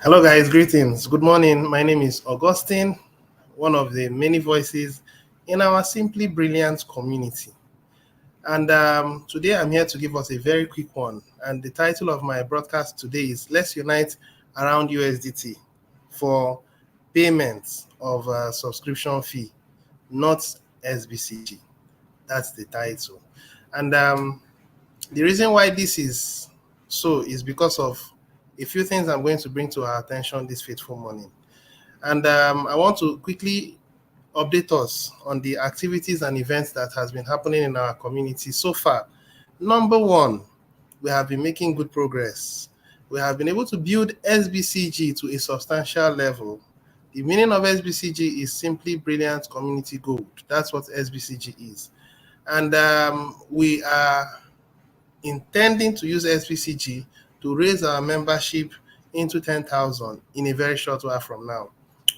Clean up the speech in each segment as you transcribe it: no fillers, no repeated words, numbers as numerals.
Hello, guys. Greetings. Good morning. My name is Augustine, one of the many voices in our Simply Brilliant community. And today I'm here to give us a very quick one. And the title of my broadcast today is Let's Unite Around USDT for Payments of Subscription Fee, not Sbcg. That's the title. And the reason why this is so is because of a few things I'm going to bring to our attention this fateful morning. And I want to quickly update us on the activities and events that has been happening in our community so far. Number one, we have been making good progress. We have been able to build Sbcg to a substantial level. The meaning of Sbcg is simply brilliant community gold. That's what Sbcg is. And we are intending to use Sbcg to raise our membership into 10,000 in a very short while from now.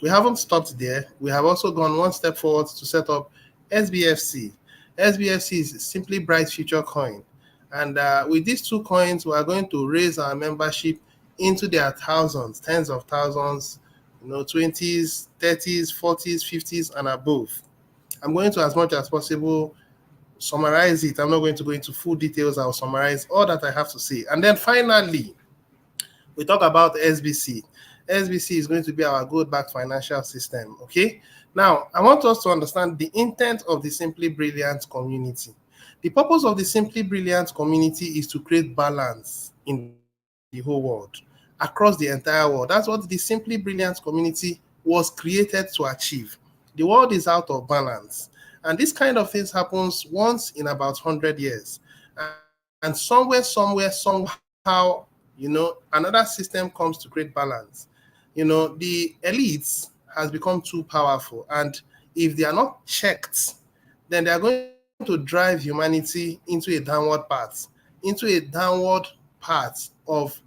We haven't stopped there. We have also gone one step forward to set up SBFC. SBFC is simply Bright Future Coin. And with these two coins, we are going to raise our membership into their thousands, tens of thousands, 20s, 30s, 40s, 50s, and above. I'm going to, as much as possible, summarize it. I'm not going to go into full details. I'll summarize all that I have to say. And then finally, we talk about SBC. SBC is going to be our gold-backed financial system, okay? Now, I want us to understand the intent of the Simply Brilliant community. The purpose of the Simply Brilliant community is to create balance in the whole world, across the entire world. That's what the Simply Brilliant community was created to achieve. The world is out of balance. And this kind of things happens once in about 100 years. And somehow, another system comes to create balance. The elites has become too powerful. And if they are not checked, then they are going to drive humanity into a downward path of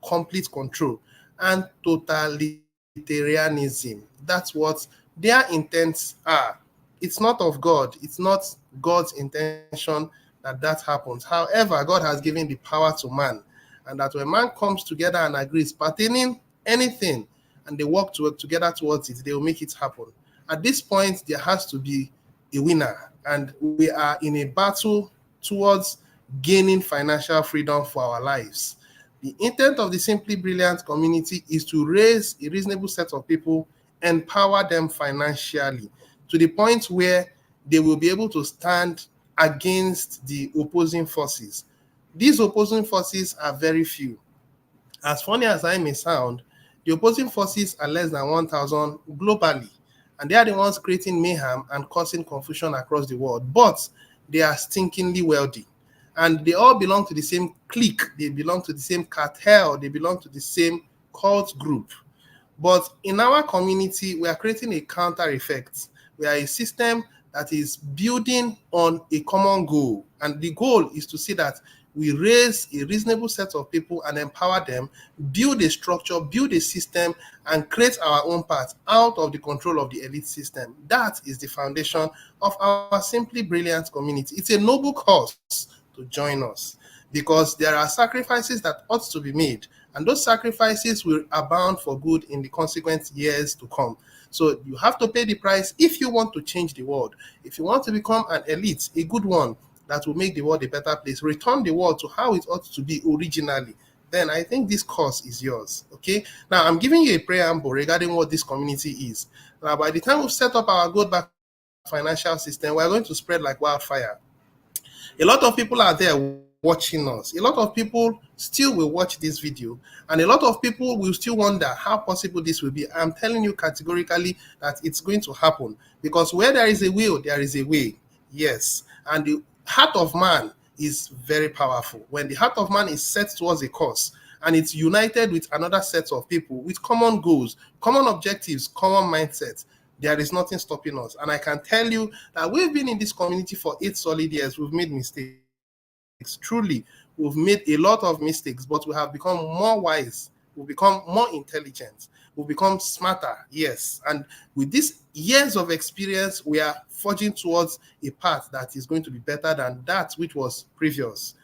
complete control and totalitarianism. That's what their intents are. It's not of God. It's not God's intention that happens. However, God has given the power to man, and that when man comes together and agrees pertaining anything, and they work together towards it, they will make it happen. At this point, there has to be a winner, and we are in a battle towards gaining financial freedom for our lives. The intent of the Simply Brilliant community is to raise a reasonable set of people, empower them financially to the point where they will be able to stand against the opposing forces. These opposing forces are very few. As funny as I may sound, the opposing forces are less than 1,000 globally, and they are the ones creating mayhem and causing confusion across the world. But they are stinkingly wealthy, and they all belong to the same clique, they belong to the same cartel, they belong to the same cult group. But in our community, we are creating a counter effect. We are a system that is building on a common goal. And the goal is to see that we raise a reasonable set of people and empower them, build a structure, build a system, and create our own path out of the control of the elite system. That is the foundation of our Simply Brilliant community. It's a noble cause to join us, because there are sacrifices that ought to be made, and those sacrifices will abound for good in the consequent years to come. So you have to pay the price if you want to change the world. If you want to become an elite, a good one that will make the world a better place, return the world to how it ought to be originally, then I think this cause is yours. Okay. Now I'm giving you a preamble regarding what this community is. Now, by the time we've set up our gold back financial system, we're going to spread like wildfire. A lot of people are there watching us. A lot of people still will watch this video, and a lot of people will still wonder how possible this will be. I'm telling you categorically that it's going to happen, because where there is a will, there is a way. Yes. And the heart of man is very powerful. When the heart of man is set towards a cause, and it's united with another set of people with common goals, common objectives, common mindsets, there is nothing stopping us. And I can tell you that we've been in this community for 8 solid years. We've made mistakes. Truly, we've made a lot of mistakes, but we have become more wise. We've become more intelligent. We've become smarter. Yes. And with these years of experience, we are forging towards a path that is going to be better than that which was previous.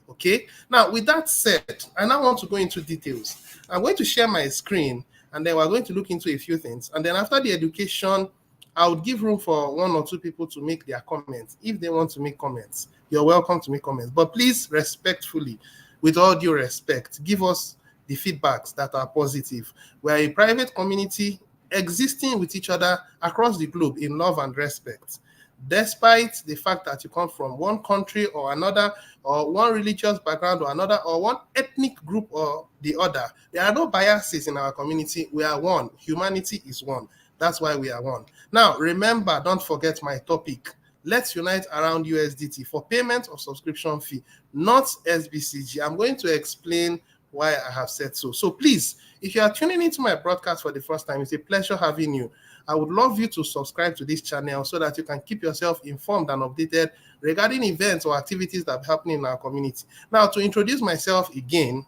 Okay. Okay, now with that said, I now want to go into details. I'm going to share my screen, and then we're going to look into a few things. And then after the education, I would give room for one or two people to make their comments. If they want to make comments, you're welcome to make comments. But please, respectfully, with all due respect, give us the feedbacks that are positive. We're a private community existing with each other across the globe in love and respect. Despite the fact that you come from one country or another, or one religious background or another, or one ethnic group or the other, there are no biases in our community. We are one. Humanity is one. That's why we are one. Now, remember, don't forget my topic. Let's unite around USDT for payment of subscription fee, not Sbcg. I'm going to explain why I have said so. So please, if you are tuning into my broadcast for the first time, it's a pleasure having you. I would love you to subscribe to this channel so that you can keep yourself informed and updated regarding events or activities that are happening in our community. Now, to introduce myself again,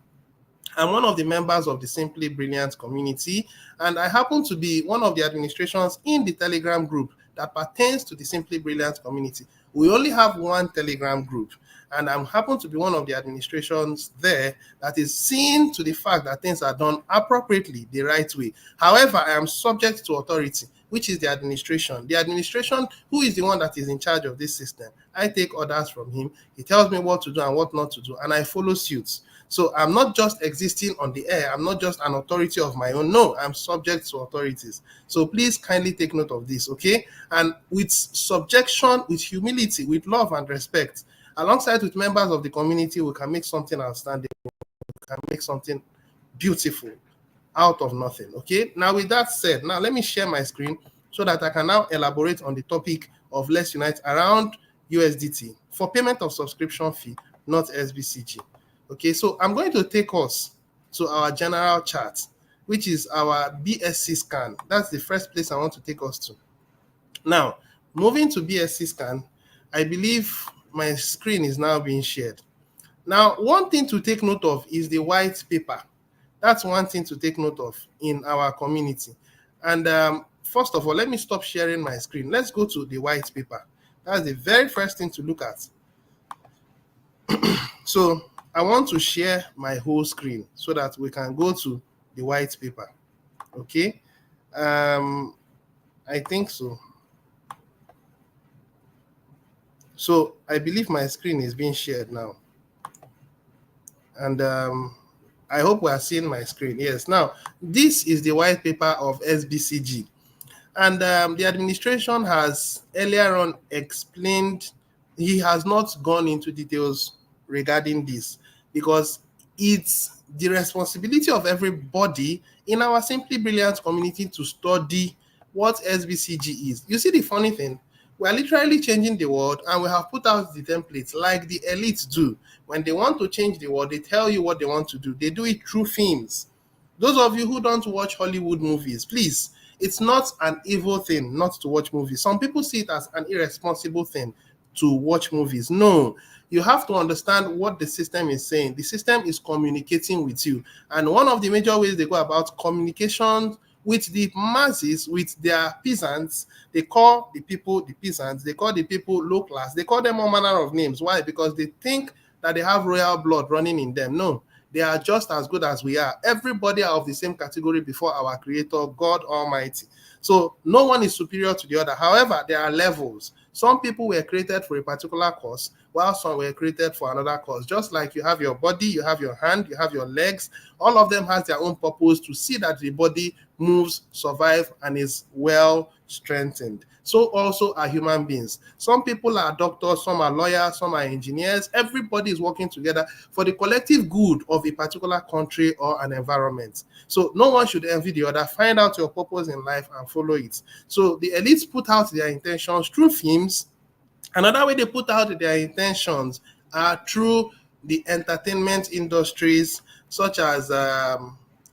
I'm one of the members of the Simply Brilliant community, and I happen to be one of the administrations in the Telegram group that pertains to the Simply Brilliant community. We only have one Telegram group, and I happen to be one of the administrations there that is seeing to the fact that things are done appropriately, the right way. However, I am subject to authority, which is the administration. The administration, who is the one that is in charge of this system. I take orders from him. He tells me what to do and what not to do, and I follow suit. So I'm not just existing on the air. I'm not just an authority of my own. No, I'm subject to authorities. So please kindly take note of this, okay? And with subjection, with humility, with love and respect, alongside with members of the community, we can make something outstanding. We can make something beautiful out of nothing, okay? Now, with that said, now let me share my screen so that I can now elaborate on the topic of Let's Unite around USDT for payment of subscription fee, not Sbcg. Okay, so I'm going to take us to our general chart, which is our BSC scan. That's the first place I want to take us to. Now, moving to BSC scan, I believe my screen is now being shared. Now, one thing to take note of is the white paper. That's one thing to take note of in our community. And first of all, let me stop sharing my screen. Let's go to the white paper. That's the very first thing to look at. So I want to share my whole screen so that we can go to the white paper. Okay. I think so. So I believe my screen is being shared now. And I hope we are seeing my screen. Yes. Now, this is the white paper of Sbcg. And the administration has earlier on explained, he has not gone into details regarding this because it's the responsibility of everybody in our Simply Brilliant community to study what Sbcg is. You see the funny thing? We are literally changing the world, and we have put out the templates like the elites do. When they want to change the world, they tell you what they want to do. They do it through films. Those of you who don't watch Hollywood movies, please, it's not an evil thing not to watch movies. Some people see it as an irresponsible thing to watch movies. No, you have to understand what the system is saying. The system is communicating with you. And one of the major ways they go about communication with the masses, with their peasants, they call the people the peasants, they call the people low class, they call them all manner of names. Why? Because they think that they have royal blood running in them. No, they are just as good as we are. Everybody are of the same category before our Creator, God Almighty. So no one is superior to the other. However, there are levels. Some people were created for a particular cause, while some were created for another cause. Just like you have your body, you have your hand, you have your legs, all of them has their own purpose to see that the body moves, survive, and is well strengthened. So also are human beings. Some people are doctors, some are lawyers, some are engineers. Everybody is working together for the collective good of a particular country or an environment. So no one should envy the other. Find out your purpose in life and follow it. So the elites put out their intentions through films. Another way they put out their intentions are through the entertainment industries, such as the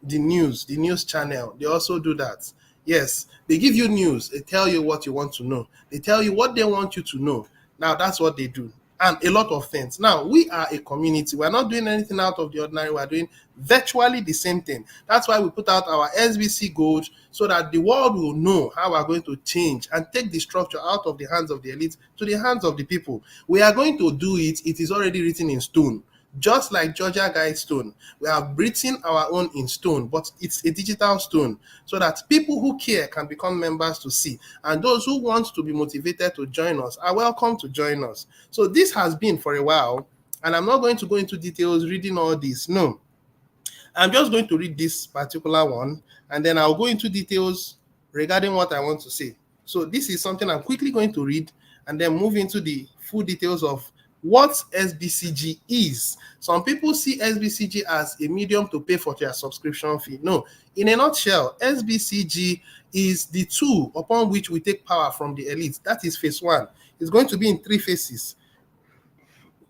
news channel. They also do that. Yes, they give you news. They tell you what you want to know. They tell you what they want you to know. Now, that's what they do. And a lot of things. Now, we are a community. We're not doing anything out of the ordinary. We're doing virtually the same thing. That's why we put out our SBC goals so that the world will know how we're going to change and take the structure out of the hands of the elite to the hands of the people. We are going to do it. It is already written in stone. Just like Georgia Guidestone, we have written our own in stone, but it's a digital stone so that people who care can become members to see. And those who want to be motivated to join us are welcome to join us. So this has been for a while, and I'm not going to go into details reading all this. No, I'm just going to read this particular one, and then I'll go into details regarding what I want to say. So this is something I'm quickly going to read and then move into the full details of what Sbcg is. Some people see Sbcg as a medium to pay for their subscription fee. No, in a nutshell, Sbcg is the tool upon which we take power from the elite. That is phase one. It's going to be in 3 phases.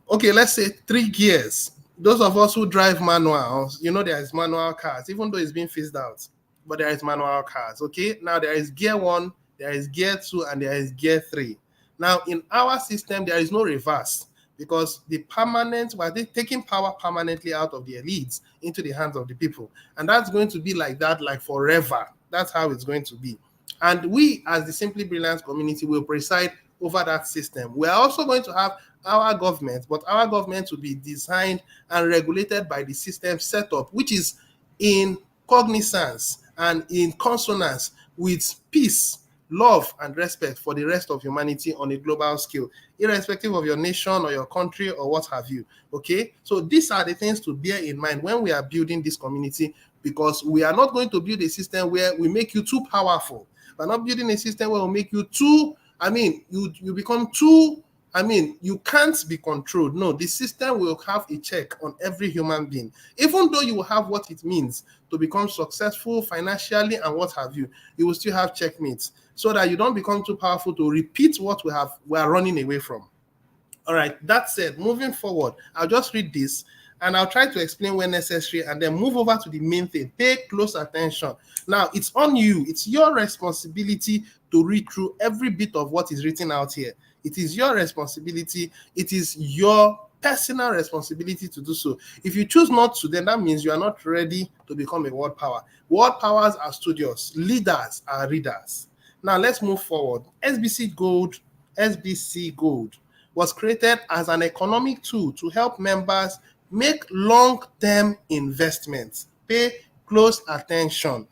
Okay, let's say 3 gears. Those of us who drive manuals, there is manual cars, even though it's being phased out, but there is manual cars. Okay, now there is gear 1, there is gear 2, and there is gear 3. Now in our system, there is no reverse, because we're taking power permanently out of the elites into the hands of the people, and that's going to be like that, like forever. That's how it's going to be. And we, as the Simply Brilliant community, will preside over that system. We are also going to have our government, but our government will be designed and regulated by the system setup, which is in cognizance and in consonance with peace, love, and respect for the rest of humanity on a global scale, irrespective of your nation or your country or what have you. Okay, so these are the things to bear in mind when we are building this community, because we are not going to build a system where we make you too powerful. We're not building a system where we make you too, you become too, you can't be controlled. No, the system will have a check on every human being. Even though you will have what it means to become successful financially and what have you, you will still have checkmates, so that you don't become too powerful to repeat what we are running away from. All right, that said, moving forward, I'll just read this and I'll try to explain when necessary and then move over to the main thing. Pay close attention. Now, it's on you. It's your responsibility to read through every bit of what is written out here. It is your responsibility. It is your personal responsibility to do so. If you choose not to, then that means you are not ready to become a world power. World powers are studious. Leaders are readers. Now, let's move forward. SBC Gold was created as an economic tool to help members make long-term investments. Pay close attention.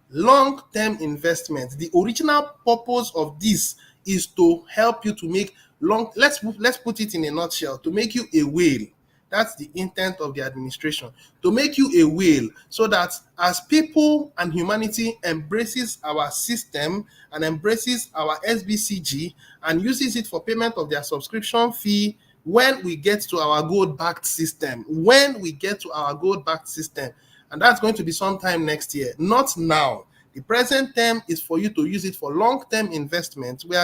Long-term investments. The original purpose of this is to help you to make let's put it in a nutshell, to make you a whale. That's the intent of the administration, to make you a whale, so that as people and humanity embraces our system and embraces our Sbcg and uses it for payment of their subscription fee, when we get to our gold-backed system, and that's going to be sometime next year, not now. The present term is for you to use it for long-term investment. We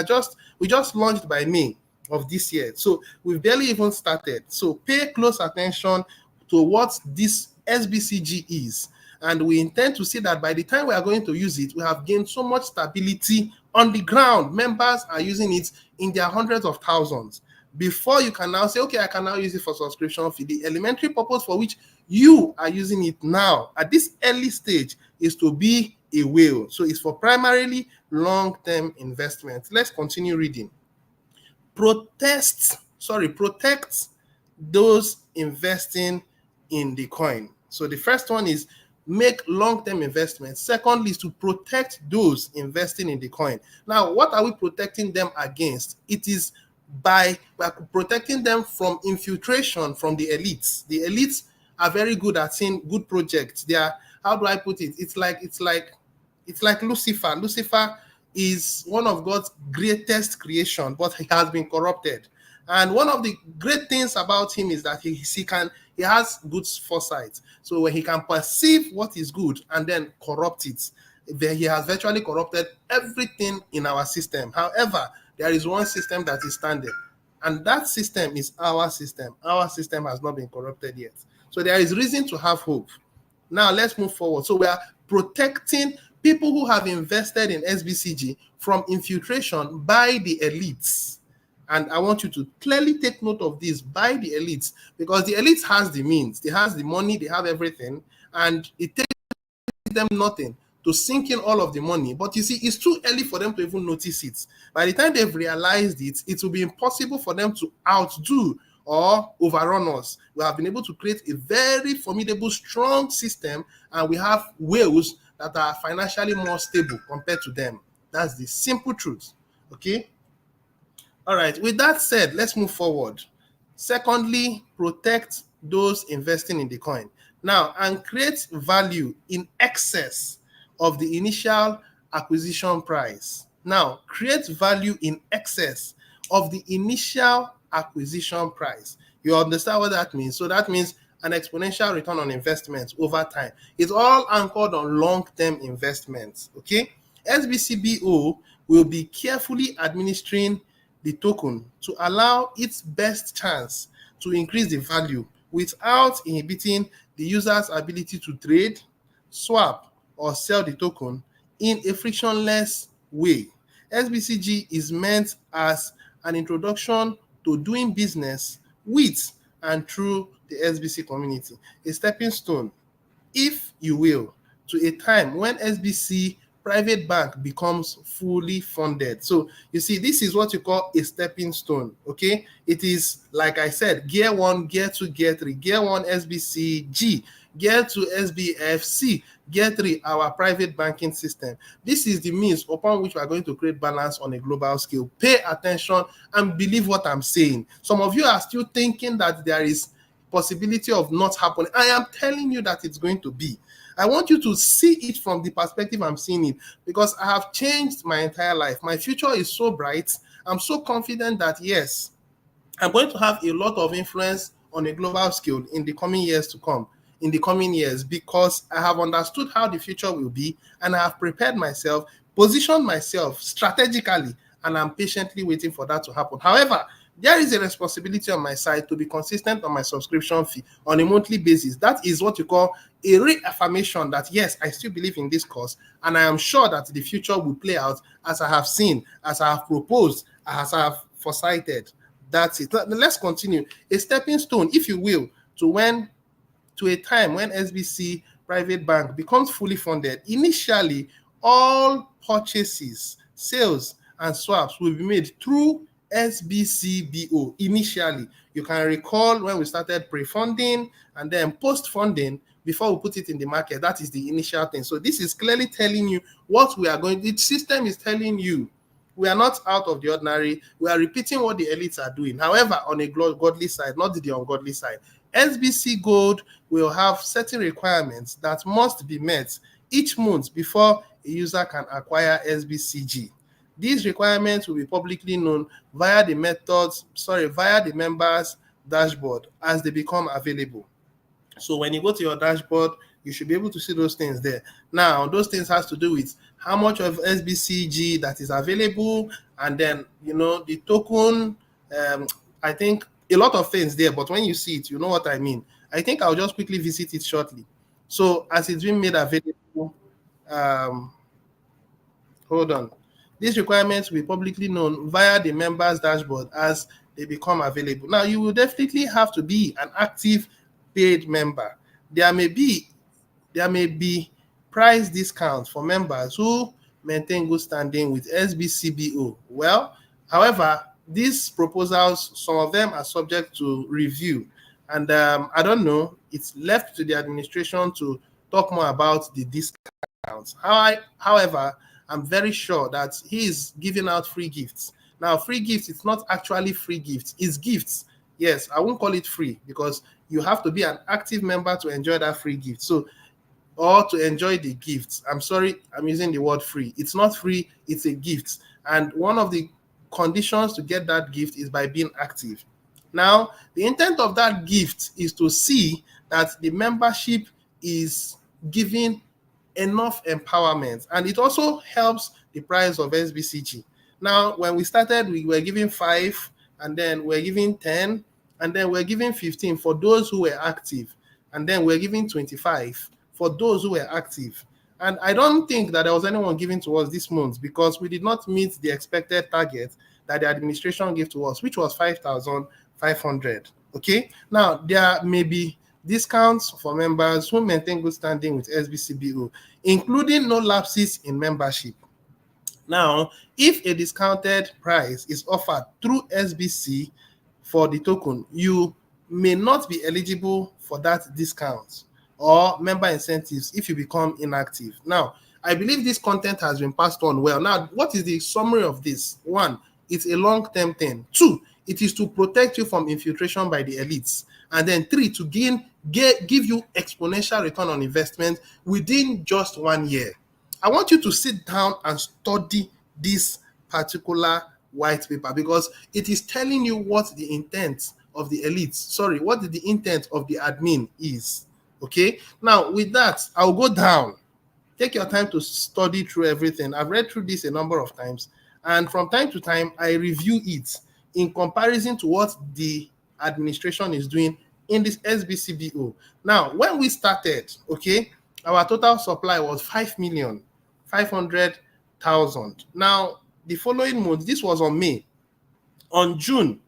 just launched by May of this year, so we've barely even started. So pay close attention to what this Sbcg is, and we intend to see that by the time we are going to use it, we have gained so much stability on the ground. Members are using it in their hundreds of thousands. Before you can now say, okay, I can now use it for subscription fee, the elementary purpose for which you are using it now at this early stage is to be a whale. So it's for primarily long-term investment. Let's continue reading. Protect those investing in the coin. So the first one is make long-term investments. Secondly is to protect those investing in the coin. Now, what are we protecting them against? It is by protecting them from infiltration from the elites. The elites are very good at seeing good projects. They are, how do I put it? It's like Lucifer. Lucifer is one of God's greatest creation, but he has been corrupted. And one of the great things about him is that he has good foresight. So when he can perceive what is good and then corrupt it, then he has virtually corrupted everything in our system. However, there is one system that is standing, and that system is our system. Our system has not been corrupted yet. So there is reason to have hope. Now let's move forward. So we are protecting people who have invested in Sbcg from infiltration by the elites. And I want you to clearly take note of this, by the elites, because the elites has the means, they has the money, they have everything, and it takes them nothing to sink in all of the money. But you see, it's too early for them to even notice it. By the time they've realized it, it will be impossible for them to outdo or overrun us. We have been able to create a very formidable, strong system, and we have whales that are financially more stable compared to them. That's the simple truth. Okay. All right. With that said, let's move forward. Secondly, protect those investing in the coin. Now, and create value in excess of the initial acquisition price. Now, create value in excess of the initial acquisition price. You understand what that means? So that means an exponential return on investment over time. It's all anchored on long-term investments. Okay. SBCBO will be carefully administering the token to allow its best chance to increase the value without inhibiting the user's ability to trade, swap, or sell the token in a frictionless way. SBCG is meant as an introduction to doing business with and through the SBC community, a stepping stone, if you will, to a time when SBC private bank becomes fully funded. So you see, this is what you call a stepping stone. Okay, it is, like I said, gear 1, gear 2, gear 3. Gear 1 SBCG, gear 2 SBFC, gear 3 our private banking system. This is the means upon which we are going to create balance on a global scale. Pay attention and believe what I'm saying. Some of you are still thinking that there is possibility of not happening. I am telling you that it's going to be. I want you to see it from the perspective I'm seeing it, because I have changed my entire life. My future is so bright. I'm so confident that yes, I'm going to have a lot of influence on a global scale in the coming years to come, in the coming years, because I have understood how the future will be, and I have prepared myself, positioned myself strategically, and I'm patiently waiting for that to happen. However, there is a responsibility on my side to be consistent on my subscription fee on a monthly basis. That is what you call a reaffirmation that yes, I still believe in this cause, and I am sure that the future will play out as I have seen, as I have proposed, as I have foresighted. That's it. Let's continue. A stepping stone, if you will, to a time when SBC private bank becomes fully funded. Initially, all purchases, sales, and swaps will be made through SBCBO. Initially, you can recall when we started pre-funding and then post-funding before we put it in the market. That is the initial thing. So this is clearly telling you what we are going. The system is telling you we are not out of the ordinary. We are repeating what the elites are doing. However, on a godly side, not the ungodly side. SBC Gold will have certain requirements that must be met each month before a user can acquire SBCG. These requirements will be publicly known via the members' dashboard as they become available. So when you go to your dashboard, you should be able to see those things there. Now, those things has to do with how much of SBCG that is available, and then, the token, I think a lot of things there, but when you see it, you know what I mean. I think I'll just quickly visit it shortly. So as it's being made available, hold on. These requirements will be publicly known via the members' dashboard as they become available. Now, you will definitely have to be an active paid member. There may be price discounts for members who maintain good standing with SBCBO. Well, however, these proposals, some of them are subject to review. And I don't know, it's left to the administration to talk more about the discounts. However, I'm very sure that he is giving out free gifts. Now, free gifts, it's not actually free gifts, it's gifts. Yes, I won't call it free because you have to be an active member to enjoy that free gift. So, or to enjoy the gifts. I'm sorry, I'm using the word free. It's not free, it's a gift. And one of the conditions to get that gift is by being active. Now, the intent of that gift is to see that the membership is giving enough empowerment, and it also helps the price of SBCG. Now, when we started, we were giving 5, and then we're giving 10, and then we're giving 15 for those who were active, and then we're giving 25 for those who were active. And I don't think that there was anyone giving to us this month because we did not meet the expected target that the administration gave to us, which was 5,500. Okay, now there may be discounts for members who maintain good standing with SBCBO, including no lapses in membership. Now, if a discounted price is offered through SBC for the token, you may not be eligible for that discount or member incentives if you become inactive. Now, I believe this content has been passed on well. Now, what is the summary of this? One, it's a long-term thing. Two, it is to protect you from infiltration by the elites. And then three, to give you exponential return on investment within just 1 year. I want you to sit down and study this particular white paper because it is telling you what the intent of the elites, what the intent of the admin is. Okay, now with that, I'll go down. Take your time to study through everything. I've read through this a number of times, and from time to time, I review it in comparison to what the administration is doing in this SBCBO. Now, when we started, okay, our total supply was 5,500,000. Now, the following month, this was on May. On June,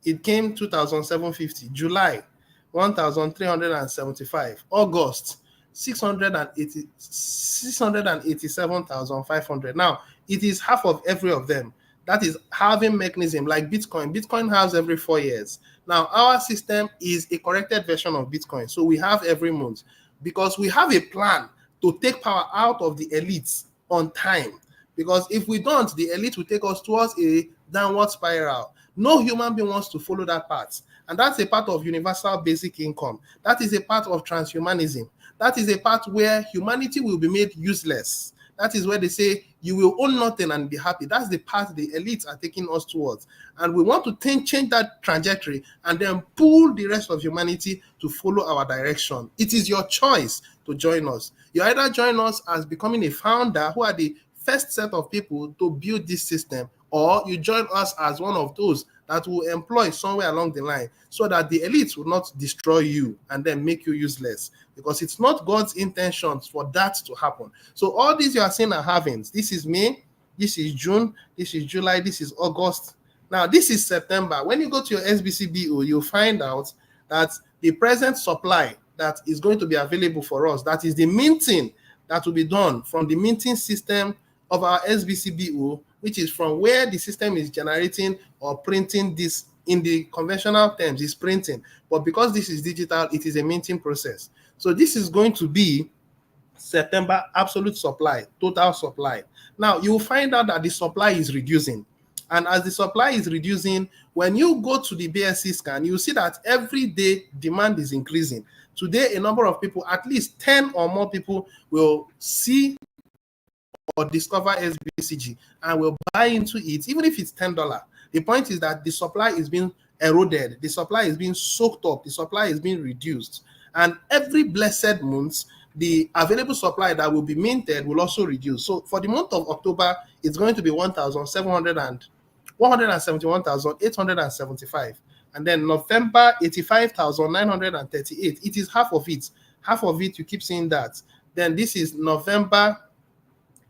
it came 2,750. July, 1,375. August, 687,500. Now, it is half of every of them. That is halving mechanism like Bitcoin. Bitcoin halves every 4 years. Now, our system is a corrected version of Bitcoin. So we have every month because we have a plan to take power out of the elites on time. Because if we don't, the elite will take us towards a downward spiral. No human being wants to follow that path. And that's a part of universal basic income. That is a part of transhumanism. That is a part where humanity will be made useless. That is where they say you will own nothing and be happy. That's the path the elites are taking us towards. And we want to change that trajectory and then pull the rest of humanity to follow our direction. It is your choice to join us. You either join us as becoming a founder who are the first set of people to build this system, or you join us as one of those that will employ somewhere along the line so that the elites will not destroy you and then make you useless, because it's not God's intentions for that to happen. So all these you are seeing are halvings. This is May, this is June, this is July, this is August. Now this is September. When you go to your SBCBO, you'll find out that the present supply that is going to be available for us, that is the minting that will be done from the minting system of our SBCBO, which is from where the system is generating or printing this. In the conventional terms, is printing. But because this is digital, it is a minting process. So this is going to be September absolute supply, total supply. Now, you will find out that the supply is reducing. And as the supply is reducing, when you go to the BSC scan, you see that every day demand is increasing. Today, a number of people, at least 10 or more people, will see or discover Sbcg and will buy into it, even if it's $10. The point is that the supply is being eroded, the supply is being soaked up, the supply is being reduced. And every blessed month, the available supply that will be minted will also reduce. So for the month of October, it's going to be 171,875. And then November, 85,938. It is half of it. Half of it, you keep seeing that. Then this is November,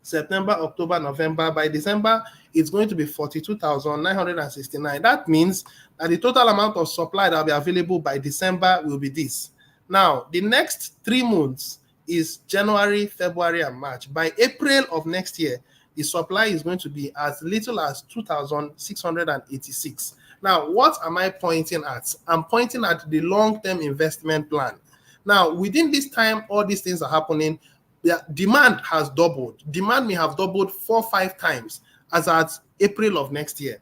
September, October, November. By December, it's going to be 42,969. That means that the total amount of supply that will be available by December will be this. Now, the next 3 months is January, February, and March. By April of next year, the supply is going to be as little as 2,686. Now, what am I pointing at? I'm pointing at the long-term investment plan. Now, within this time, all these things are happening. The demand has doubled. Demand may have doubled 4 or 5 times as at April of next year.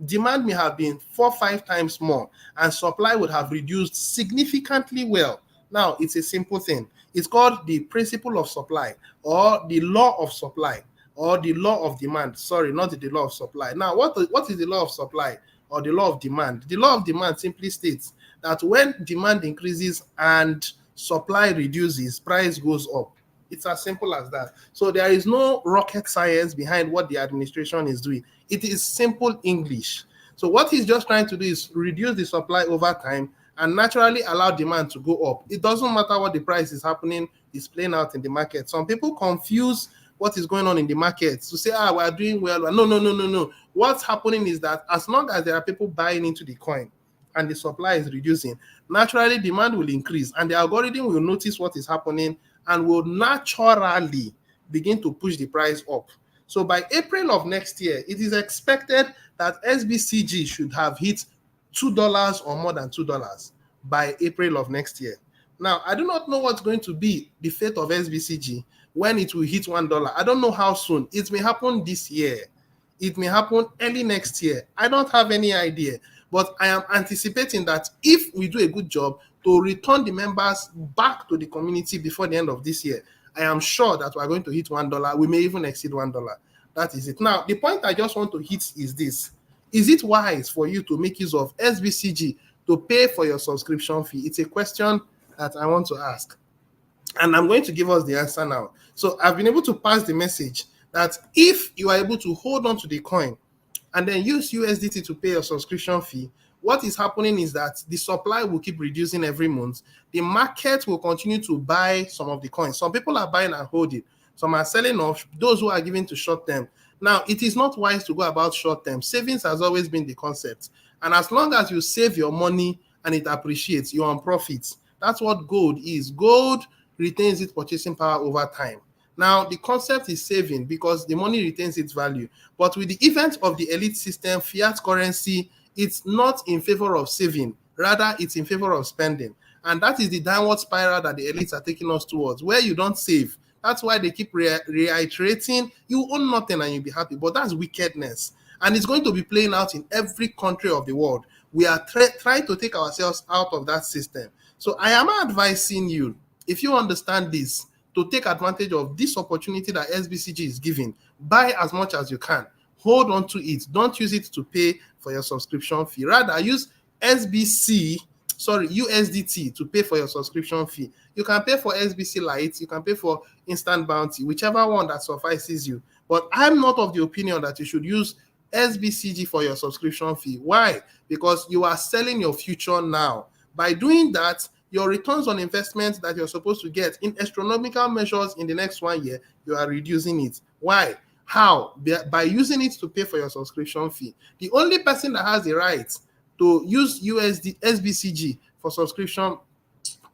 Demand may have been 4 or 5 times more, and supply would have reduced significantly well. Now, it's a simple thing. It's called the principle of supply, or the law of supply, or the law of demand. Sorry, not the law of supply. Now, what is the law of supply or the law of demand? The law of demand simply states that when demand increases and supply reduces, price goes up. It's as simple as that. So there is no rocket science behind what the administration is doing. It is simple English. So what he's just trying to do is reduce the supply over time and naturally allow demand to go up. It doesn't matter what the price is happening, is playing out in the market. Some people confuse what is going on in the market to say, we are doing well. No. What's happening is that as long as there are people buying into the coin and the supply is reducing, naturally demand will increase and the algorithm will notice what is happening and will naturally begin to push the price up. So by April of next year, it is expected that Sbcg should have hit $2 or more than $2 by April of next year. Now, I do not know what's going to be the fate of Sbcg when it will hit $1. I don't know how soon. It may happen this year. It may happen early next year. I don't have any idea. But I am anticipating that if we do a good job to return the members back to the community before the end of this year, I am sure that we are going to hit $1. We may even exceed $1. That is it. Now, the point I just want to hit is this. Is it wise for you to make use of Sbcg to pay for your subscription fee? It's a question that I want to ask. And I'm going to give us the answer now. So I've been able to pass the message that if you are able to hold on to the coin and then use USDT to pay your subscription fee, what is happening is that the supply will keep reducing every month. The market will continue to buy some of the coins. Some people are buying and holding. Some are selling off. Those who are giving to short term. Now, it is not wise to go about short term. Savings has always been the concept. And as long as you save your money and it appreciates, you're on profits. That's what gold is. Gold retains its purchasing power over time. Now, the concept is saving because the money retains its value. But with the event of the elite system, fiat currency, it's not in favor of saving. Rather, it's in favor of spending. And that is the downward spiral that the elites are taking us towards, where you don't save. That's why they keep reiterating, you own nothing and you'll be happy. But that's wickedness. And it's going to be playing out in every country of the world. We are trying to take ourselves out of that system. So I am advising you, if you understand this, to take advantage of this opportunity that Sbcg is giving. Buy as much as you can. Hold on to it. Don't use it to pay for your subscription fee. Rather, use USDT to pay for your subscription fee. You can pay for SBC Lite, you can pay for Instant Bounty, whichever one that suffices you. But I'm not of the opinion that you should use Sbcg for your subscription fee. Why? Because you are selling your future now. By doing that, your returns on investment that you're supposed to get in astronomical measures in the next 1 year, you are reducing it. Why? How? By using it to pay for your subscription fee. The only person that has the right to use Sbcg for subscription,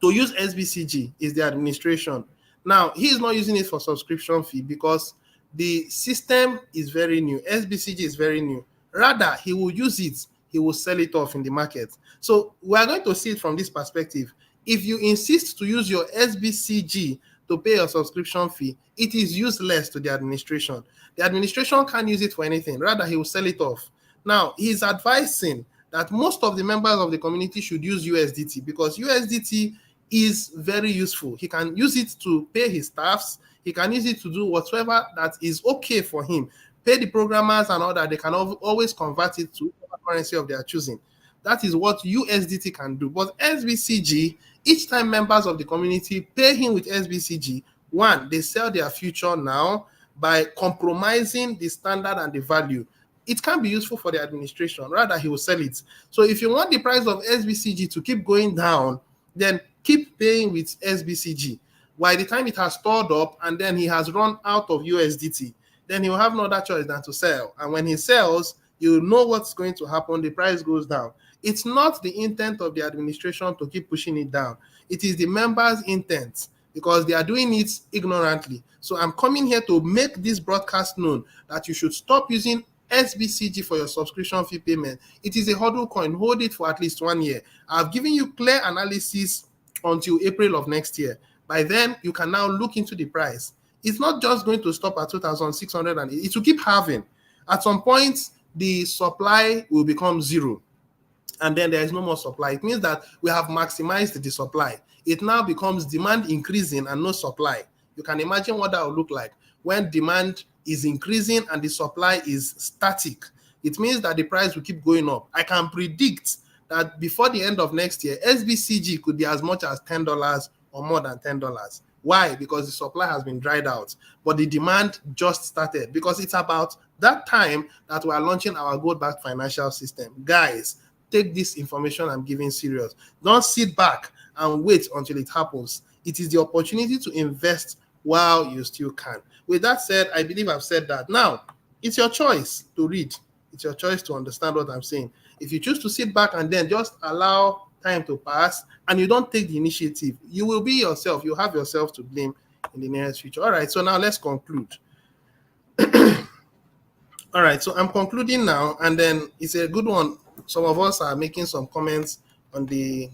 to use Sbcg is the administration. Now, he is not using it for subscription fee because the system is very new. Sbcg is very new. Rather, he will use it, he will sell it off in the market. So we are going to see it from this perspective. If you insist to use your Sbcg to pay your subscription fee, it is useless to the administration. The administration can't use it for anything. Rather, he will sell it off. Now, he's advising that most of the members of the community should use USDT because USDT is very useful. He can use it to pay his staffs. He can use it to do whatever that is okay for him. Pay the programmers and all that. They can always convert it to whatever currency of their choosing. That is what USDT can do. But Sbcg, each time members of the community pay him with Sbcg, one, they sell their future now by compromising the standard and the value. It can be useful for the administration. Rather, he will sell it. So if you want the price of Sbcg to keep going down, then keep paying with Sbcg. By the time it has stored up and then he has run out of USDT, then he will have no other choice than to sell. And when he sells, you know what's going to happen. The price goes down. It's not the intent of the administration to keep pushing it down. It is the members' intent because they are doing it ignorantly. So I'm coming here to make this broadcast known that you should stop using Sbcg for your subscription fee payment. It is a hodl coin. Hold it for at least 1 year. I've given you clear analysis until April of next year. By then, you can now look into the price. It's not just going to stop at 2,600 and it will keep having. At some point, the supply will become zero. And then there is no more supply. It means that we have maximized the supply. It now becomes demand increasing and no supply. You can imagine what that will look like when demand is increasing and the supply is static. It means that the price will keep going up. I can predict that before the end of next year, Sbcg could be as much as $10 or more than $10. Why? Because the supply has been dried out, but the demand just started because it's about that time that we are launching our gold-backed financial system. Guys, take this information I'm giving serious. Don't sit back and wait until it happens. It is the opportunity to invest while you still can. With that said, I believe I've said that. Now, it's your choice to read. It's your choice to understand what I'm saying. If you choose to sit back and then just allow time to pass and you don't take the initiative, you will be yourself. You have yourself to blame in the nearest future. All right, so now let's conclude. All right, so I'm concluding now, and then it's a good one Some of us are making some comments on the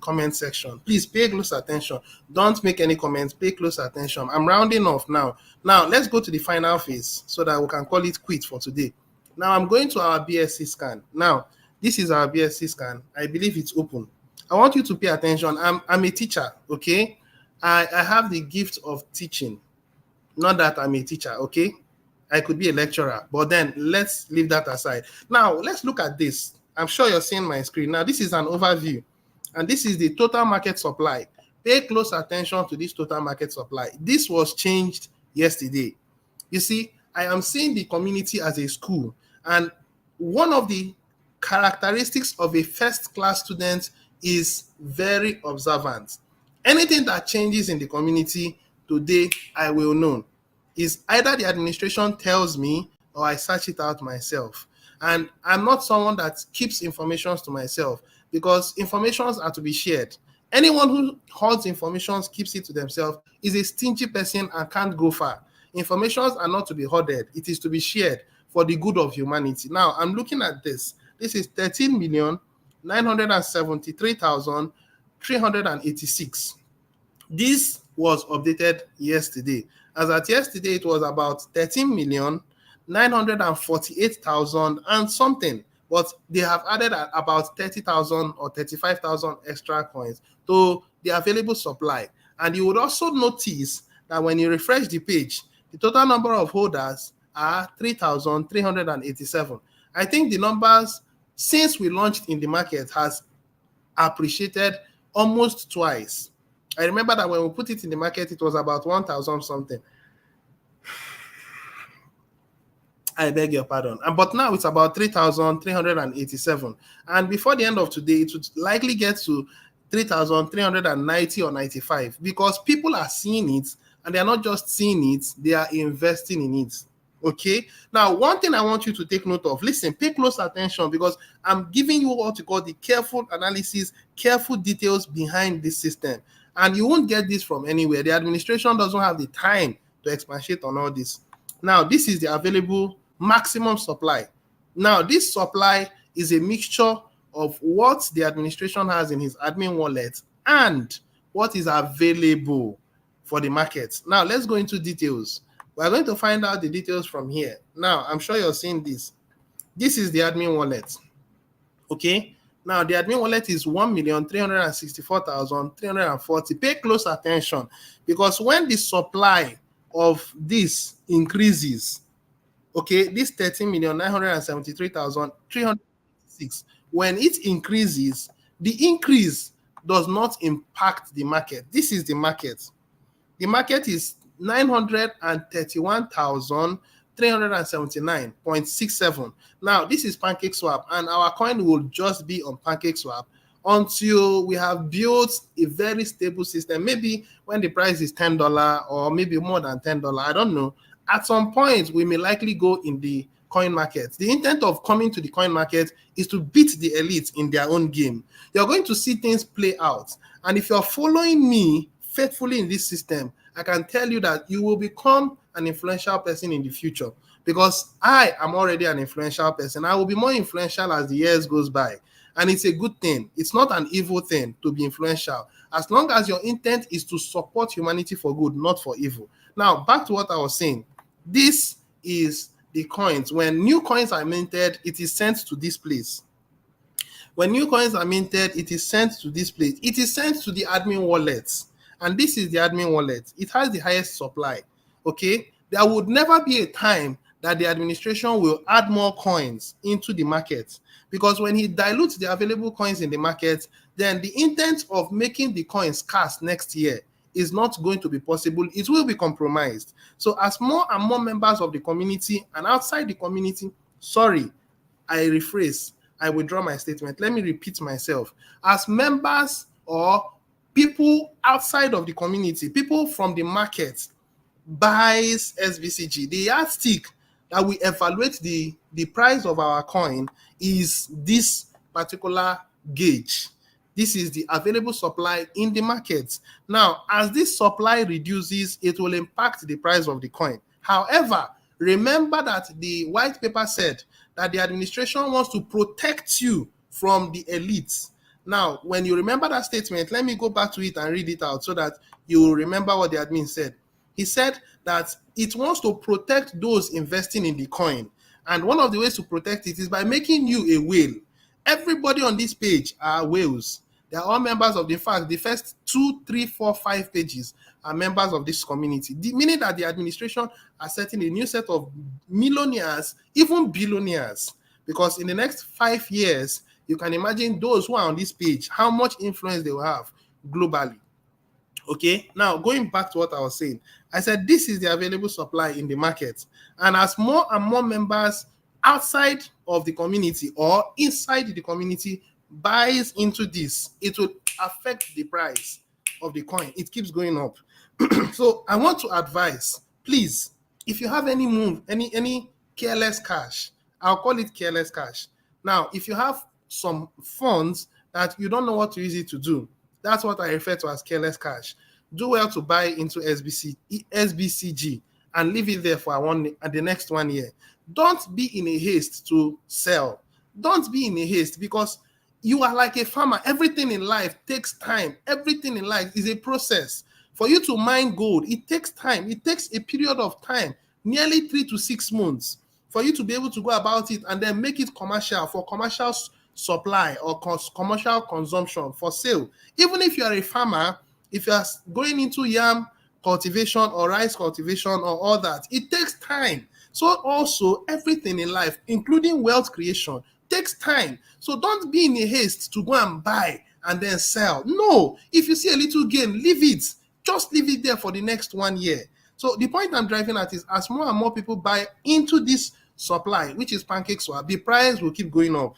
comment section. Please pay close attention. Don't make any comments. Pay close attention. I'm rounding off now. Now let's go to the final phase so that we can call it quit for today. Now I'm going to our BSc scan. Now this is our BSc scan. I believe it's open. I want you to pay attention. I'm a teacher, okay? I have the gift of teaching. Not that I'm a teacher, okay? I could be a lecturer, but then let's leave that aside. Now, let's look at this. I'm sure you're seeing my screen. Now, this is an overview, and this is the total market supply. Pay close attention to this total market supply. This was changed yesterday. You see, I am seeing the community as a school, and one of the characteristics of a first-class student is very observant. Anything that changes in the community today, I will know. Is either the administration tells me or I search it out myself. And I'm not someone that keeps information to myself, because informations are to be shared. Anyone who holds information, keeps it to themselves, is a stingy person and can't go far. Informations are not to be hoarded. It is to be shared for the good of humanity. Now, I'm looking at this. This is 13,973,386. This was updated yesterday. As at yesterday, it was about 13,948,000 and something, but they have added about 30,000 or 35,000 extra coins to the available supply. And you would also notice that when you refresh the page, the total number of holders are 3,387. I think the numbers since we launched in the market has appreciated almost twice. I remember that when we put it in the market, it was about 1,000 something. I beg your pardon. But now it's about 3,387. And before the end of today, it would likely get to 3,390 or 95, because people are seeing it, and they are not just seeing it, they are investing in it. Okay. Now, one thing I want you to take note of, listen, pay close attention, because I'm giving you what you call the careful analysis, careful details behind this system. And you won't get this from anywhere. The administration doesn't have the time to expatiate on all this. Now, this is the available maximum supply. Now, this supply is a mixture of what the administration has in his admin wallet and what is available for the market. Now, let's go into details. We're going to find out the details from here. Now, I'm sure you're seeing this. This is the admin wallet. Okay. Now, the admin wallet is 1,364,340. Pay close attention, because when the supply of this increases, okay, this 13,973,306, when it increases, the increase does not impact the market. This is the market. The market is 931,379.67. Now, this is PancakeSwap, and our coin will just be on PancakeSwap until we have built a very stable system. Maybe when the price is $10 or maybe more than $10, I don't know. At some point, we may likely go in the coin market. The intent of coming to the coin market is to beat the elite in their own game. You're going to see things play out. And if you're following me faithfully in this system, I can tell you that you will become an influential person in the future, because I am already an influential person. I will be more influential as the years goes by. And it's a good thing. It's not an evil thing to be influential, as long as your intent is to support humanity for good, not for evil. Now, back to what I was saying. This is the coins. When new coins are minted, it is sent to this place. When new coins are minted, it is sent to this place. It is sent to the admin wallets. And this is the admin wallet. It has the highest supply. Okay? There would never be a time that the administration will add more coins into the market, because when he dilutes the available coins in the market, then the intent of making the coins scarce next year is not going to be possible. It will be compromised. So as more and more members of the community and outside the community, sorry, I rephrase, I withdraw my statement. Let me repeat myself. As members or people outside of the community, people from the market buys Sbcg, the yardstick that we evaluate the price of our coin is this particular gauge. This is the available supply in the market. Now, as this supply reduces, it will impact the price of the coin. However, remember that the white paper said that the administration wants to protect you from the elites. Now, when you remember that statement, let me go back to it and read it out so that you will remember what the admin said. He said that it wants to protect those investing in the coin. And one of the ways to protect it is by making you a whale. Everybody on this page are whales. They are all members of the fact. The first 2, 3, 4, 5 pages are members of this community. Meaning that the administration are setting a new set of millionaires, even billionaires. Because in the next 5 years, you can imagine those who are on this page, how much influence they will have globally. Okay, now going back to what I was saying, I said this is the available supply in the market. And as more and more members outside of the community or inside the community buys into this, it will affect the price of the coin. It keeps going up. So I want to advise, please, if you have any careless cash, I'll call it careless cash. Now, if you have some funds that you don't know what to use it to do, that's what I refer to as careless cash. Do well to buy into Sbcg and leave it there for the next 1 year. Don't be in a haste to sell. Don't be in a haste, because you are like a farmer. Everything in life takes time. Everything in life is a process. For you to mine gold, it takes time. It takes a period of time, nearly 3 to 6 months, for you to be able to go about it and then make it commercial, for commercial supply or commercial consumption, for sale. Even if you are a farmer, if you are going into yam cultivation or rice cultivation or all that, it takes time. So also everything in life, including wealth creation, takes time. So don't be in a haste to go and buy and then sell. No, if you see a little gain, leave it. Just leave it there for the next 1 year. So the point I'm driving at is, as more and more people buy into this supply, which is pancake swap, the price will keep going up.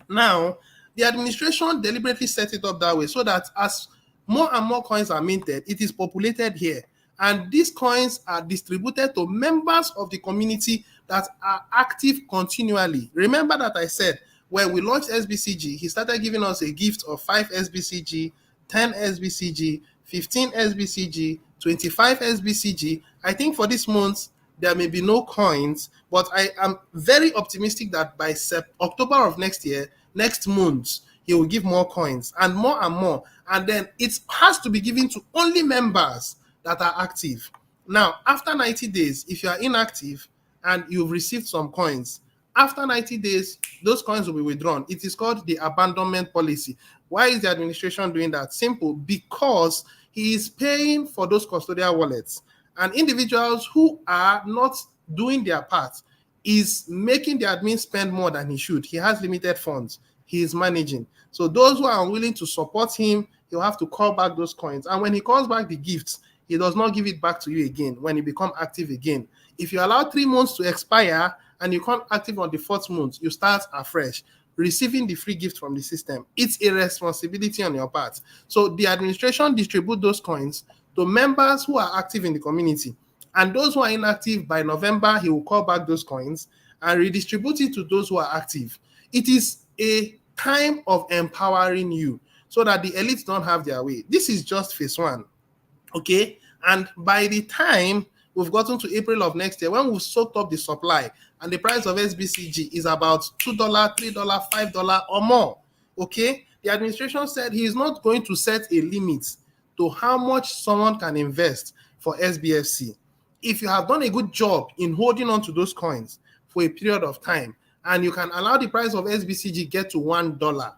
Now, the administration deliberately set it up that way so that as more and more coins are minted, it is populated here. And these coins are distributed to members of the community that are active continually. Remember that I said when we launched Sbcg, he started giving us a gift of 5 Sbcg, 10 Sbcg, 15 Sbcg, 25 Sbcg. I think for this month, there may be no coins, but I am very optimistic that by October of next year, next month, he will give more coins and more and more. And then it has to be given to only members that are active. Now, after 90 days, if you are inactive and you've received some coins, after 90 days, those coins will be withdrawn. It is called the abandonment policy. Why is the administration doing that? Simple, because he is paying for those custodial wallets. And individuals who are not doing their part is making the admin spend more than he should. He has limited funds. He is managing. So those who are unwilling to support him, he'll have to call back those coins. And when he calls back the gifts, he does not give it back to you again when you become active again. If you allow 3 months to expire and you come active on the 4th month, you start afresh, receiving the free gift from the system. It's a responsibility on your part. So the administration distribute those coins to members who are active in the community. And those who are inactive, by November, he will call back those coins and redistribute it to those who are active. It is a time of empowering you so that the elites don't have their way. This is just phase 1. Okay? And by the time we've gotten to April of next year, when we've soaked up the supply and the price of Sbcg is about $2, $3, $5 or more, okay? The administration said he is not going to set a limit to how much someone can invest for SBFC. If you have done a good job in holding on to those coins for a period of time, and you can allow the price of Sbcg get to $1,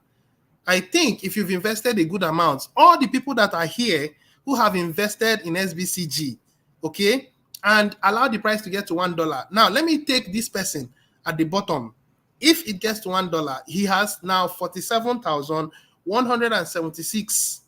I think if you've invested a good amount, all the people that are here who have invested in Sbcg, okay, and allow the price to get to $1. Now, let me take this person at the bottom. If it gets to $1, he has now 47,176.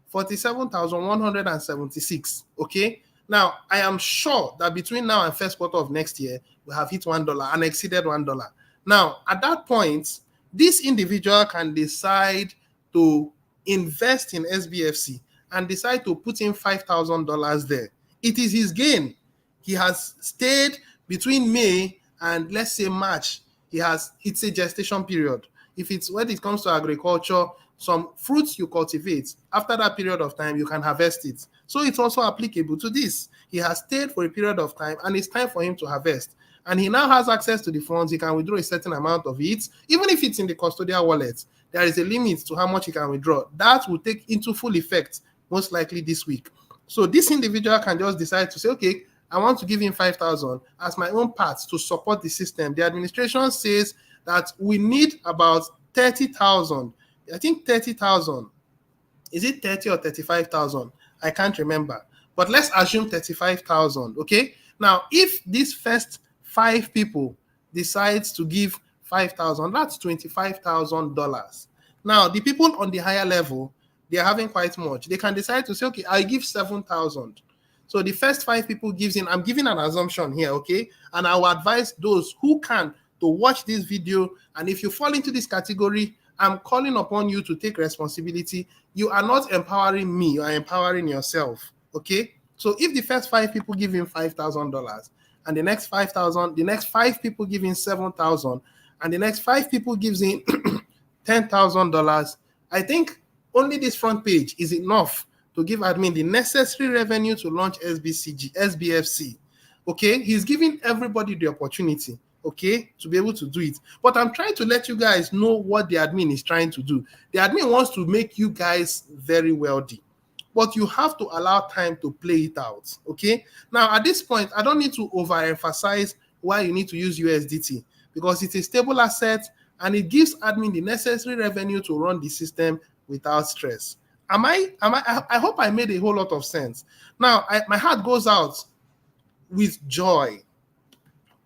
47,176. Okay. Now, I am sure that between now and first quarter of next year, we have hit $1 and exceeded $1. Now, at that point, this individual can decide to invest in SBFC and decide to put in $5,000 there. It is his gain. He has stayed between May and let's say March. It's a gestation period. If it's when it comes to agriculture, some fruits you cultivate, after that period of time, you can harvest it. So it's also applicable to this. He has stayed for a period of time and it's time for him to harvest. and he now has access to the funds, he can withdraw a certain amount of it, even if it's in the custodial wallet. There is a limit to how much he can withdraw. That will take into full effect most likely this week. So this individual can just decide to say, okay, I want to give him 5,000 as my own part to support the system. The administration says that we need about 30,000. I think 30,000. Is it 30 or 35,000? I can't remember. But let's assume 35,000, okay? Now, if these first 5 people decides to give 5,000, that's $25,000. Now, the people on the higher level, they are having quite much. They can decide to say, okay, I give 7,000. So the first 5 people gives in. I'm giving an assumption here, okay? And I will advise those who can to watch this video. And if you fall into this category, I'm calling upon you to take responsibility. You are not empowering me, you are empowering yourself, okay? So if the first 5 people give in $5,000 and the next 5,000, the next 5 people give in 7,000 and the next 5 people gives in $10,000, I think only this front page is enough to give admin the necessary revenue to launch Sbcg, SBFC. Okay, he's giving everybody the opportunity, okay, to be able to do it. But I'm trying to let you guys know what the admin is trying to do. The admin wants to make you guys very wealthy, but you have to allow time to play it out, okay? Now, at this point, I don't need to overemphasize why you need to use USDT because it's a stable asset and it gives admin the necessary revenue to run the system without stress. I hope I made a whole lot of sense. Now, my heart goes out with joy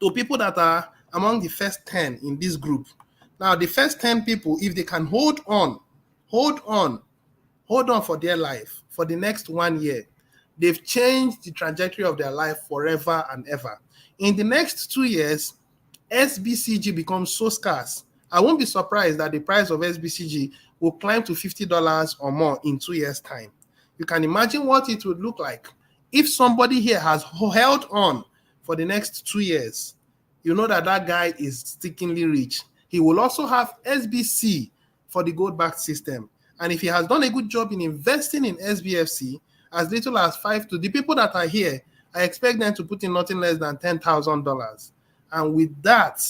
to people that are among the first 10 in this group. Now, the first 10 people, if they can hold on for their life for the next 1 year, they've changed the trajectory of their life forever and ever. In the next 2 years, Sbcg becomes so scarce. I won't be surprised that the price of Sbcg will climb to $50 or more in 2 years' time. You can imagine what it would look like if somebody here has held on for the next 2 years. You know that that guy is stickingly rich. He will also have SBC for the gold-backed system. And if he has done a good job in investing in SBFC, as little as 5 to the people that are here, I expect them to put in nothing less than $10,000. And with that,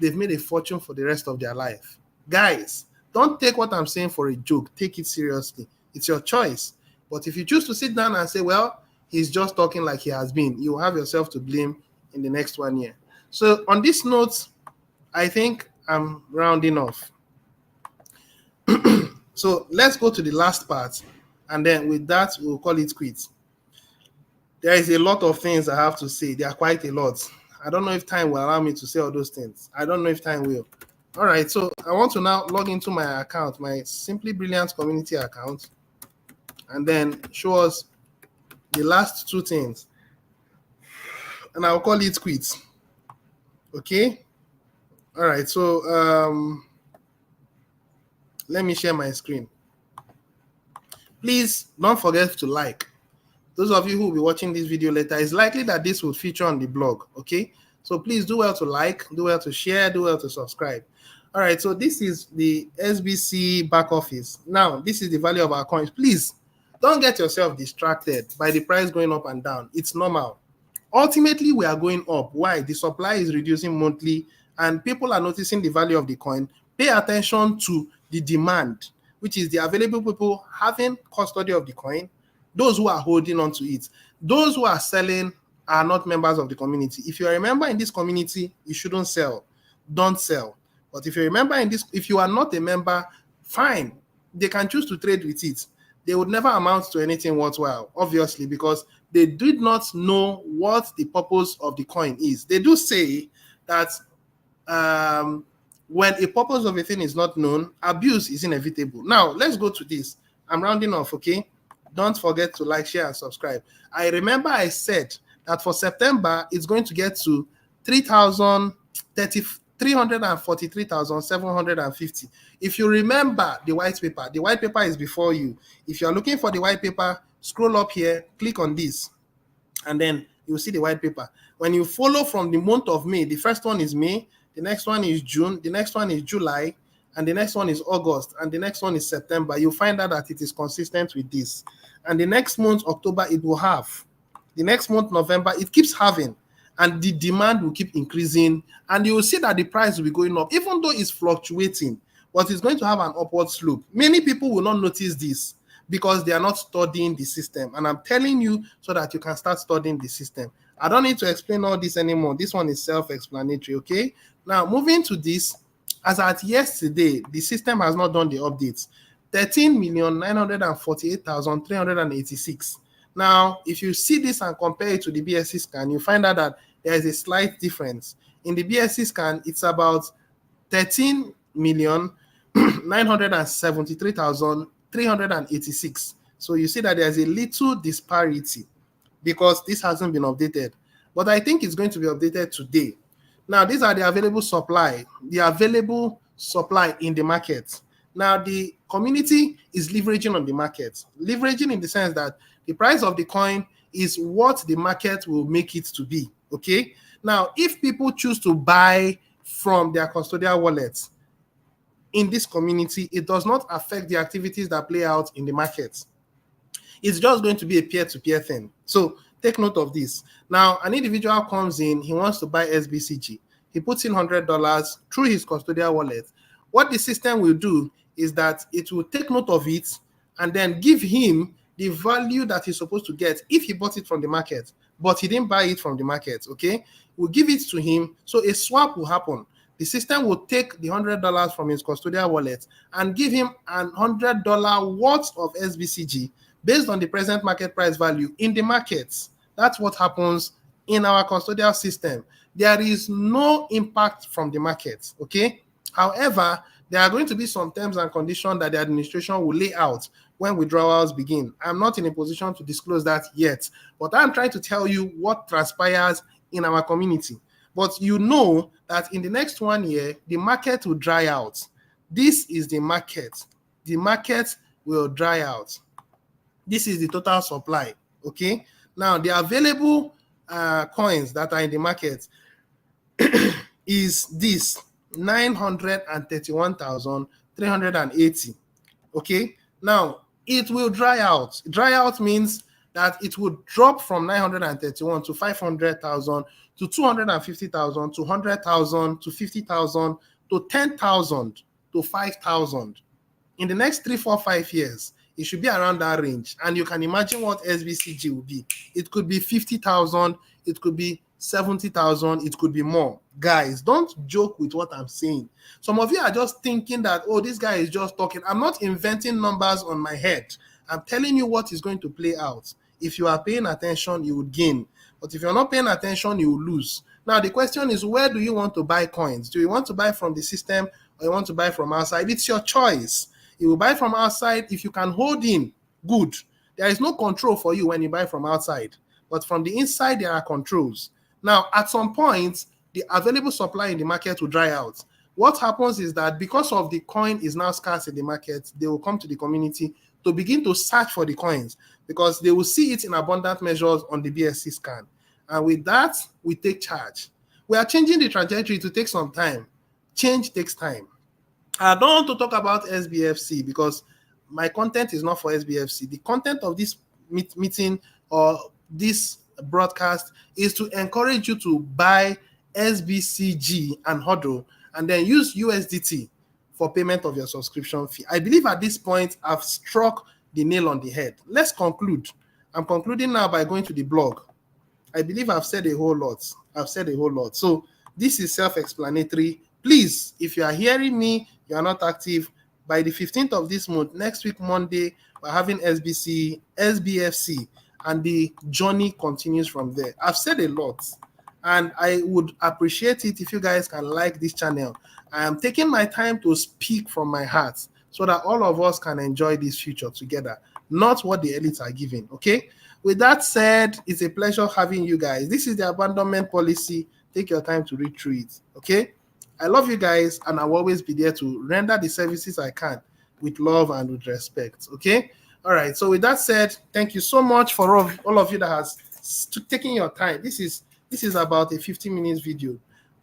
they've made a fortune for the rest of their life. Guys, don't take what I'm saying for a joke. Take it seriously. It's your choice. But if you choose to sit down and say, well, he's just talking like he has been, you will have yourself to blame in the next 1 year. So on this note, I think I'm rounding off. So let's go to the last part. And then with that, we'll call it quits. There is a lot of things I have to say. There are quite a lot. I don't know if time will allow me to say all those things. I don't know if time will. All right, so I want to now log into my account, my Simply Brilliant community account, and then show us the last 2 things. And I'll call it quits. Okay? All right, so let me share my screen. Please don't forget to like. Those of you who will be watching this video later, it's likely that this will feature on the blog, okay? So please do well to like, do well to share, do well to subscribe. All right, so this is the SBC back office. Now, this is the value of our coins. Please don't get yourself distracted by the price going up and down. It's normal. Ultimately, we are going up. Why? The supply is reducing monthly and people are noticing the value of the coin. Pay attention to the demand, which is the available people having custody of the coin, those who are holding on to it. Those who are selling are not members of the community. If you are a member in this community, you shouldn't sell. Don't sell. But if you remember in this, if you are not a member, fine. They can choose to trade with it. They would never amount to anything worthwhile, obviously, because they did not know what the purpose of the coin is. They do say that when a purpose of a thing is not known, abuse is inevitable. Now, let's go to this. I'm rounding off, okay? Don't forget to like, share, and subscribe. I remember I said that for September, it's going to get to 343,750. If you remember the white paper is before you. If you're looking for the white paper, scroll up here, click on this, and then you'll see the white paper. When you follow from the month of May, the first one is May, the next one is June, the next one is July, and the next one is August, and the next one is September. You'll find out that it is consistent with this. And the next month, October, it will have. The next month, November, it keeps having. and the demand will keep increasing, and you will see that the price will be going up, even though it's fluctuating, but it's going to have an upward slope. Many people will not notice this because they are not studying the system, and I'm telling you so that you can start studying the system. I don't need to explain all this anymore. This one is self-explanatory, okay? Now, moving to this, as at yesterday, the system has not done the updates. 13,948,386. Now, if you see this and compare it to the BSC scan, you find out that there is a slight difference. In the BSC scan, it's about 13,973,386. So you see that there's a little disparity because this hasn't been updated. But I think it's going to be updated today. Now, these are the available supply in the market. Now, the community is leveraging on the market. Leveraging in the sense that the price of the coin is what the market will make it to be, okay? Now, if people choose to buy from their custodial wallets in this community, it does not affect the activities that play out in the market. It's just going to be a peer-to-peer thing. So take note of this. Now, an individual comes in, he wants to buy Sbcg. He puts in $100 through his custodial wallet. What the system will do is that it will take note of it and then give him the value that he's supposed to get if he bought it from the market, but he didn't buy it from the market, okay? We'll give it to him, so a swap will happen. The system will take the $100 from his custodial wallet and give him an $100 worth of Sbcg based on the present market price value in the markets. That's what happens in our custodial system. There is no impact from the market, okay? However, there are going to be some terms and conditions that the administration will lay out when withdrawals begin. I'm not in a position to disclose that yet, but I'm trying to tell you what transpires in our community. But you know that in the next 1 year, the market will dry out. This is the market. The market will dry out. This is the total supply, okay? Now, the available coins that are in the market is this, 931,380, okay? Now, it will dry out. Dry out means that it would drop from 931 to 500,000 to 250,000 to 100,000 to 50,000 to 10,000 to 5,000. In the next 3, 4, 5 years, it should be around that range. And you can imagine what Sbcg will be. It could be 50,000, it could be 70,000, it could be more. Guys, don't joke with what I'm saying. Some of you are just thinking that, oh, this guy is just talking. I'm not inventing numbers on my head. I'm telling you what is going to play out. If you are paying attention, you will gain. But if you're not paying attention, you will lose. Now, the question is, where do you want to buy coins? Do you want to buy from the system or you want to buy from outside? It's your choice. You will buy from outside if you can hold in. Good. There is no control for you when you buy from outside. But from the inside, there are controls. Now, at some point, the available supply in the market will dry out. What happens is that because of the coin is now scarce in the market, they will come to the community to begin to search for the coins because they will see it in abundant measures on the BSC scan. And with that, we take charge. We are changing the trajectory to take some time. Change takes time. I don't want to talk about SBFC because my content is not for SBFC. The content of this meeting or this broadcast is to encourage you to buy Sbcg and HODL and then use USDT for payment of your subscription fee. I believe at this point I've struck the nail on the head. Let's conclude. I'm concluding now by going to the blog. I believe I've said a whole lot. So this is self-explanatory. Please, if you are hearing me, you are not active, by the 15th of this month, next week, Monday, we're having SBFC, and the journey continues from there. I've said a lot, and I would appreciate it if you guys can like this channel. I am taking my time to speak from my heart so that all of us can enjoy this future together, not what the elites are giving, okay? With that said, it's a pleasure having you guys. This is the abandonment policy. Take your time to read through it, okay? I love you guys, and I'll always be there to render the services I can with love and with respect, okay? All right, so with that said, thank you so much for all of you that has taken your time. This is about a 15 minutes video.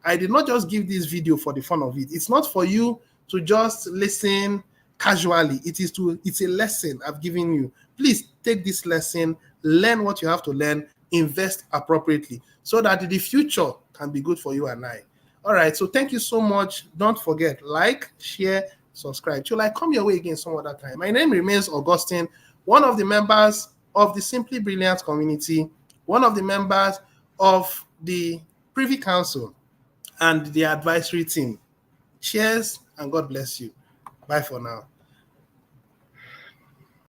I did not just give this video for the fun of it. It's not for you to just listen casually. It's a lesson I've given you. Please take this lesson, learn what you have to learn, invest appropriately so that the future can be good for you and I. All right, so thank you so much. Don't forget, like, share, subscribe. Till I come your way again some other time. My name remains Augustine, one of the members of the Simply Brilliant community, one of the members of the Privy Council and the advisory team. Cheers and God bless you. Bye for now.